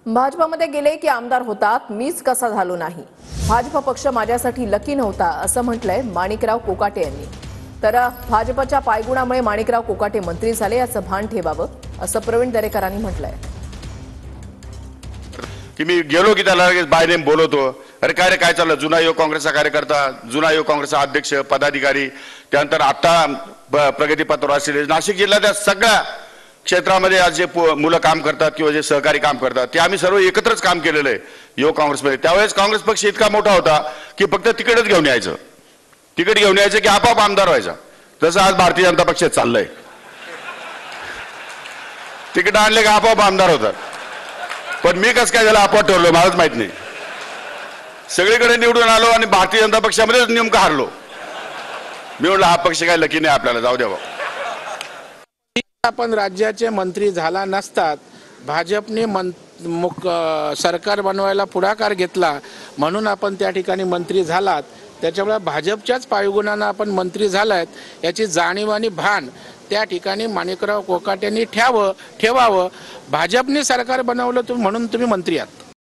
भाजपमध्ये गेले की आमदार होतात, मीच कसा झालो नाही। भाजप पक्ष माझ्यासाठी लकी नव्हता असं म्हटलंय माणिकराव कोकाटे यांनी। तर भाजपच्या पायगुणामुळे माणिकराव कोकाटे मंत्री झाले याचं भान ठेवावं असं प्रवीण दरेकरांनी म्हटलंय। की मी गेलो की त्याला लगेच बाय नेम बोलवतो, अरे काय रे काय चाललं, जुना युवक काँग्रेसचा कार्यकर्ता, जुना युवक काँग्रेसचा अध्यक्ष पदाधिकारी, त्यानंतर आता प्रगतीपथावर असलेले नाशिक जिल्ह्याच्या सगळ्या क्षेत्रामध्ये आज जे मुलं काम करतात किंवा जे सहकारी काम करतात ते आम्ही सर्व एकत्रच काम केलेलं आहे युवक काँग्रेसमध्ये। त्यावेळेस काँग्रेस पक्ष इतका मोठा होता की फक्त तिकीटच घेऊन यायचं, तिकीट घेऊन यायचं की आपोआप आमदार व्हायचा। तसं आज भारतीय जनता पक्ष चाललंय, तिकीट आणले का आपोआप आमदार होतात। पण मी कसं काय त्याला आपोआप ठरलो मलाच माहित नाही, सगळीकडे निवडून आलो आणि भारतीय जनता पक्षामध्येच नेमकं हारलो। मी म्हटलं हा पक्ष काय लकी नाही आपल्याला, जाऊ द्या। आपण राज्याचे मंत्री झाला नसतात, भाजपने सरकार बनवायला पुढाकार घेतला म्हणून आपण त्या ठिकाणी मंत्री झालात। त्याच्यामुळे भाजपच्याच पायगुणांना आपण मंत्री झालात याची जाणीव आणि भान त्या ठिकाणी माणिकराव कोकाटेंनी ठेवावं। भाजपने सरकार बनवलं म्हणून तुम्ही मंत्री आहात।